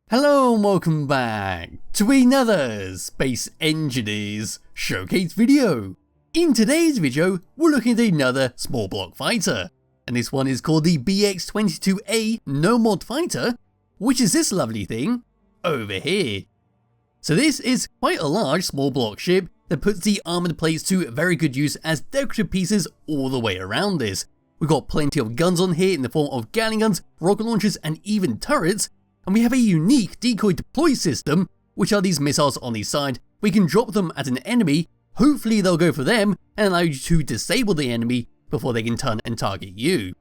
Hello and welcome back to another Space Engineers showcase video. In today's video, we're looking at another small block fighter, and this one is called the BX-22A No Mod Fighter, which is this lovely thing over here. So this is quite a large small block ship that puts the armoured plates to very good use as decorative pieces all the way around this. We've got plenty of guns on here in the form of Gatling guns, rocket launchers and even turrets. And we have a unique decoy deploy system, which are these missiles on the side. We can drop them at an enemy, hopefully they'll go for them, and allow you to disable the enemy before they can turn and target you.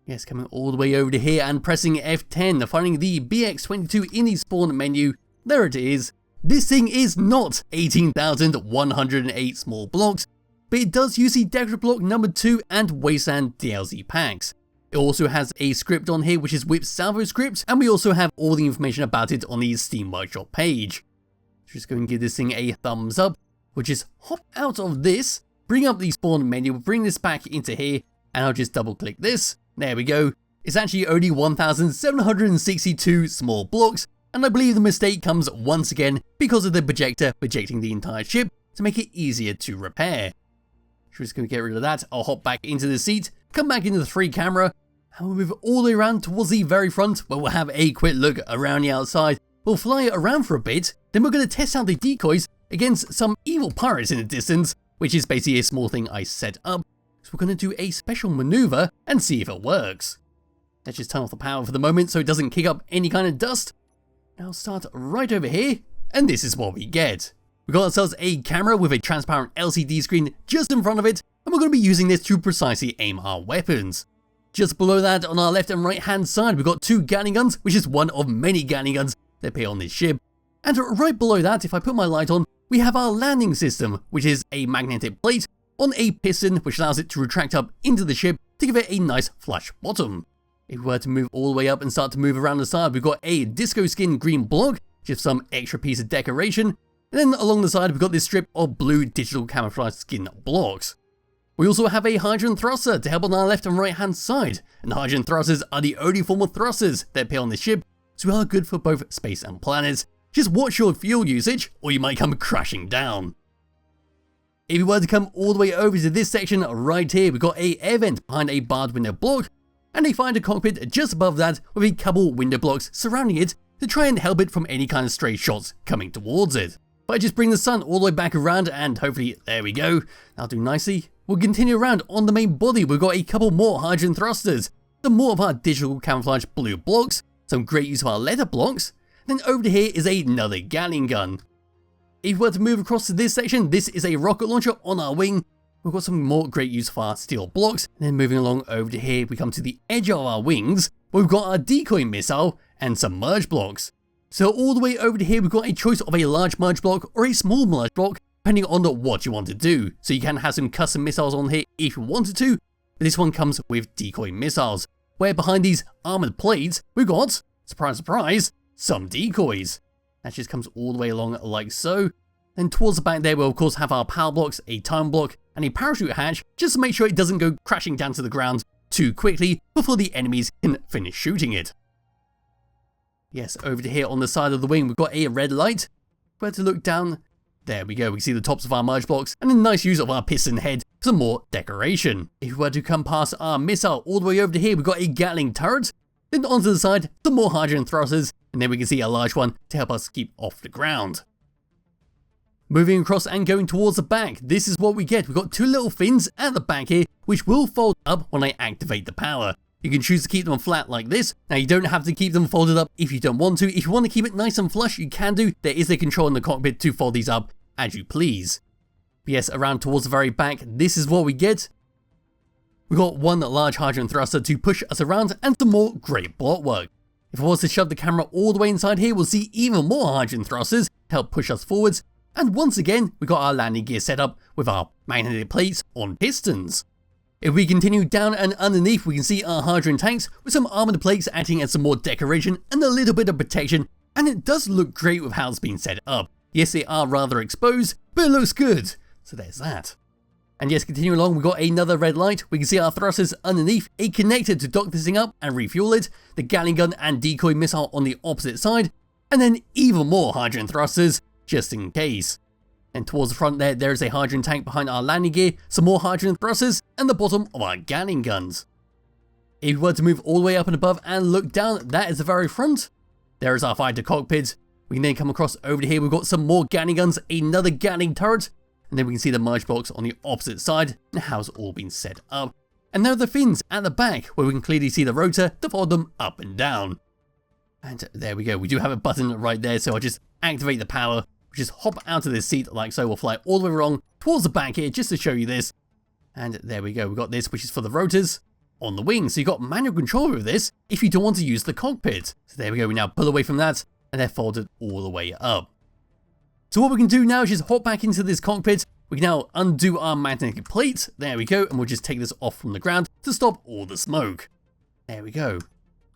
Yes, coming all the way over to here and pressing F10, finding the BX-22 in the spawn menu. There it is. This thing is not 18,108 small blocks, but it does use the decorative block number 2 and Wasteland DLC packs. It also has a script on here which is Whip Salvo script, and we also have all the information about it on the Steam Workshop page. Just go and give this thing a thumbs up. We'll just hop out of this, bring up the spawn menu, we'll bring this back into here, and I'll just double click this. There we go. It's actually only 1,762 small blocks, and I believe the mistake comes once again because of the projector projecting the entire ship to make it easier to repair. Just going to get rid of that. I'll hop back into the seat, come back into the 3 camera, and we'll move all the way around towards the very front where we'll have a quick look around the outside. We'll fly around for a bit, then we're going to test out the decoys against some evil pirates in the distance, which is basically a small thing I set up. So we're going to do a special maneuver and see if it works. Let's just turn off the power for the moment so it doesn't kick up any kind of dust. Now start right over here, and this is what we get. We've got ourselves a camera with a transparent LCD screen just in front of it, and we're going to be using this to precisely aim our weapons. Just below that, on our left and right hand side, we've got 2 Gatling guns, which is one of many Gatling guns that appear on this ship. And right below that, if I put my light on, we have our landing system, which is a magnetic plate on a piston, which allows it to retract up into the ship to give it a nice flush bottom. If we were to move all the way up and start to move around the side, we've got a disco skin green block, just some extra piece of decoration. And then along the side, we've got this strip of blue digital camouflage skin blocks. We also have a hydrogen thruster to help on our left and right hand side, and hydrogen thrusters are the only form of thrusters that appear on the ship, so they are good for both space and planets. Just watch your fuel usage, or you might come crashing down. If you were to come all the way over to this section right here, we've got a air vent behind a barred window block, and a fighter cockpit just above that with a couple window blocks surrounding it to try and help it from any kind of stray shots coming towards it. If I just bring the sun all the way back around and hopefully, there we go, that'll do nicely. We'll continue around on the main body. We've got a couple more hydrogen thrusters, some more of our digital camouflage blue blocks, some great use of our leather blocks, then over to here is another Gatling gun. If we were to move across to this section, this is a rocket launcher on our wing. We've got some more great use of our steel blocks, and then moving along over to here, we come to the edge of our wings, where we've got our decoy missile and some merge blocks. So all the way over to here, we've got a choice of a large merge block or a small merge block, depending on what you want to do. So you can have some custom missiles on here if you wanted to, but this one comes with decoy missiles, where behind these armoured plates, we've got, surprise surprise, some decoys. That just comes all the way along like so. Then towards the back there, we'll of course have our power blocks, a time block, and a parachute hatch, just to make sure it doesn't go crashing down to the ground too quickly before the enemies can finish shooting it. Yes, over to here on the side of the wing, we've got a red light. Where to look down, there we go, we see the tops of our merge blocks and a nice use of our piston head for some more decoration. If we were to come past our missile all the way over to here, we've got a Gatling turret. Then onto the side, some more hydrogen thrusters, and then we can see a large one to help us keep off the ground. Moving across and going towards the back, this is what we get. We've got 2 little fins at the back here, which will fold up when I activate the power. You can choose to keep them flat like this. Now you don't have to keep them folded up if you don't want to. If you want to keep it nice and flush, you can do. There is a control in the cockpit to fold these up as you please. But yes, around towards the very back, this is what we get. We've got 1 large hydrogen thruster to push us around and some more great block work. If I was to shove the camera all the way inside here, we'll see even more hydrogen thrusters to help push us forwards. And once again, we've got our landing gear set up with our magnetic plates on pistons. If we continue down and underneath, we can see our hydrogen tanks with some armoured plates acting as some more decoration and a little bit of protection, and it does look great with how it's been set up. Yes, they are rather exposed, but it looks good, so there's that. And yes, continuing along, we've got another red light. We can see our thrusters underneath, a connector to dock this thing up and refuel it, the Gatling gun and decoy missile on the opposite side, and then even more hydrogen thrusters, just in case. And towards the front there is a hydrogen tank behind our landing gear, some more hydrogen thrusters, and the bottom of our Gatling guns. If we were to move all the way up and above and look down, that is the very front. There is our fighter cockpit. We can then come across over to here, we've got some more Gatling guns, another Gatling turret, and then we can see the merge blocks on the opposite side and how it's all been set up. And now the fins at the back, where we can clearly see the rotor to fold them up and down. And there we go, we do have a button right there, so I'll just activate the power. We'll just hop out of this seat like so, we'll fly all the way along towards the back here just to show you this. And there we go, we've got this, which is for the rotors on the wings. So you've got manual control over this if you don't want to use the cockpit. So there we go, we now pull away from that, and they're folded all the way up. So what we can do now is just hop back into this cockpit. We can now undo our magnetic plate. There we go, and we'll just take this off from the ground to stop all the smoke. There we go.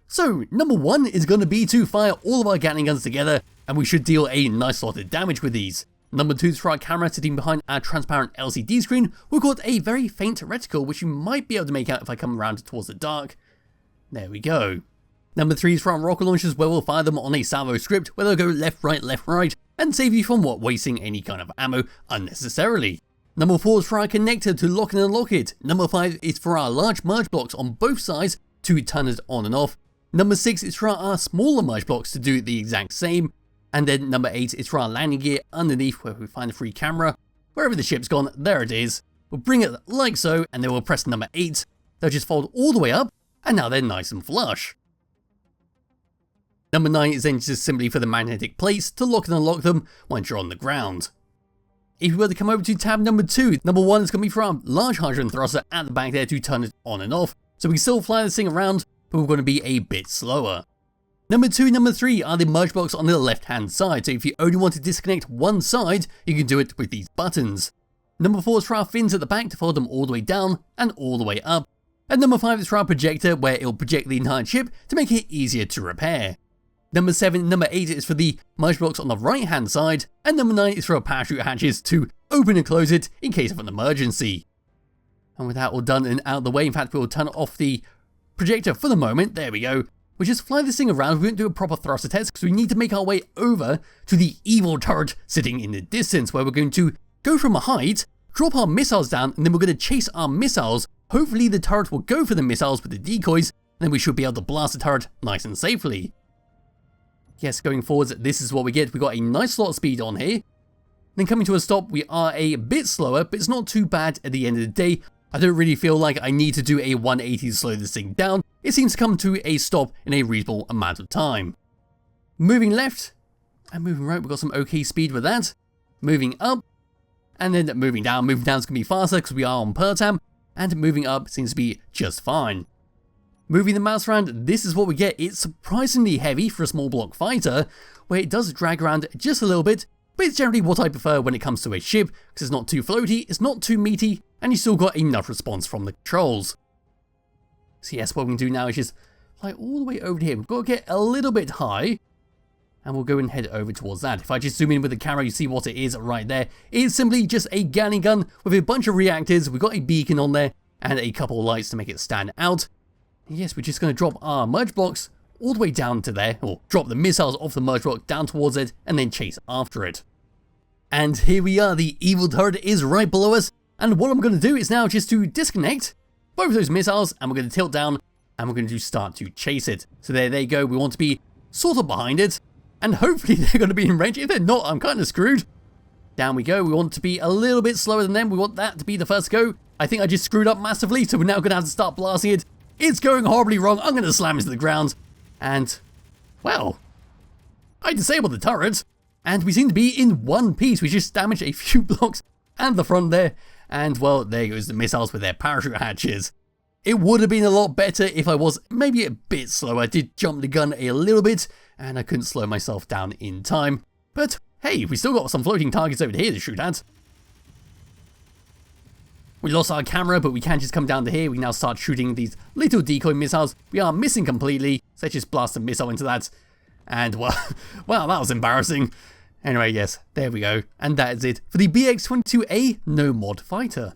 So number one is going to be to fire all of our Gatling guns together, and we should deal a nice lot of damage with these. Number two is for our camera sitting behind our transparent LCD screen. We've got a very faint reticle, which you might be able to make out if I come around towards the dark. There we go. Number three is for our rocket launchers, where we'll fire them on a salvo script, where they'll go left, right, and save you from wasting any kind of ammo unnecessarily. Number four is for our connector to lock and unlock it. Number five is for our large merge blocks on both sides to turn it on and off. Number six is for our smaller merge blocks to do the exact same. And then number eight is for our landing gear underneath, where we find the free camera. Wherever the ship's gone, there it is. We'll bring it like so, and then we'll press number 8. They'll just fold all the way up, and now they're nice and flush. Number 9 is then just simply for the magnetic plates to lock and unlock them once you're on the ground. If you were to come over to tab number 2, number 1 is going to be for our large hydrogen thruster at the back there to turn it on and off, so we can still fly this thing around, but we're going to be a bit slower. Number 2 and number 3 are the merge blocks on the left hand side, so if you only want to disconnect one side, you can do it with these buttons. Number 4 is for our fins at the back to fold them all the way down and all the way up. And number 5 is for our projector, where it will project the entire ship to make it easier to repair. Number 7 and number 8 is for the merge blocks on the right hand side, and number 9 is for our parachute hatches to open and close it in case of an emergency. And with that all done and out of the way, in fact we'll turn off the projector for the moment, there we go. We'll just fly this thing around, we won't do a proper thruster test because we need to make our way over to the evil turret sitting in the distance, where we're going to go from a height, drop our missiles down, and then we're going to chase our missiles. Hopefully the turret will go for the missiles with the decoys, and then we should be able to blast the turret nice and safely. Yes, going forwards, this is what we get. We got a nice lot of speed on here. Then coming to a stop, we are a bit slower, but it's not too bad at the end of the day. I don't really feel like I need to do a 180 to slow this thing down. It seems to come to a stop in a reasonable amount of time. Moving left and moving right, we've got some okay speed with that. Moving up and then moving down. Moving down is going to be faster because we are on Pertam, and moving up seems to be just fine. Moving the mouse around, this is what we get. It's surprisingly heavy for a small block fighter, where it does drag around just a little bit, but it's generally what I prefer when it comes to a ship, because it's not too floaty, it's not too meaty, and you still got enough response from the controls. So yes, what we can do now is just fly all the way over to here. We've got to get a little bit high, and we'll go and head over towards that. If I just zoom in with the camera, you see what it is right there. It is simply just a Gatling gun with a bunch of reactors. We've got a beacon on there, and a couple of lights to make it stand out. And yes, we're just going to drop our merge blocks all the way down to there, or drop the missiles off the merge block down towards it, and then chase after it. And here we are, the evil turret is right below us, and what I'm going to do is now just to disconnect both of those missiles, and we're going to tilt down, and we're going to start to chase it. So there they go, we want to be sort of behind it, and hopefully they're going to be in range. If they're not, I'm kind of screwed. Down we go, we want to be a little bit slower than them, we want that to be the first go. I think I just screwed up massively, so we're now going to have to start blasting it. It's going horribly wrong, I'm going to slam into the ground, and, well, I disabled the turret, and we seem to be in one piece. We just damaged a few blocks and the front there, and well, there goes the missiles with their parachute hatches. It would have been a lot better if I was maybe a bit slower. I did jump the gun a little bit, and I couldn't slow myself down in time, but hey, we still got some floating targets over here to shoot at. We lost our camera, but we can just come down to here. We can now start shooting these little decoy missiles. We are missing completely, so let's just blast a missile into that. And well, wow, that was embarrassing. Anyway, yes, there we go. And that is it for the BX-22A No Mod Fighter.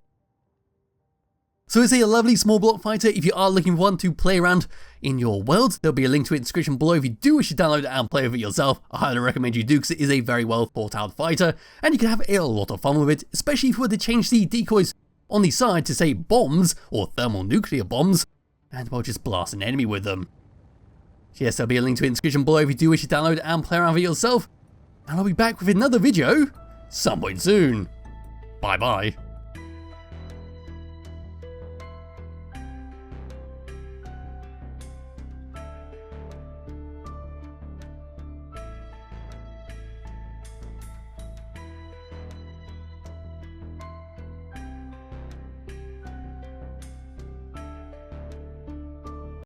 So it's a lovely small block fighter. If you are looking for one to play around in your world, there'll be a link to it in the description below. If you do wish to download it and play with it yourself, I highly recommend you do, because it is a very well thought out fighter, and you can have a lot of fun with it, especially if you were to change the decoys on the side to say bombs or thermonuclear bombs, and well, just blast an enemy with them. Yes, there'll be a link to it in the description below if you do wish to download it and play around with it yourself, and I'll be back with another video some point soon. Bye bye.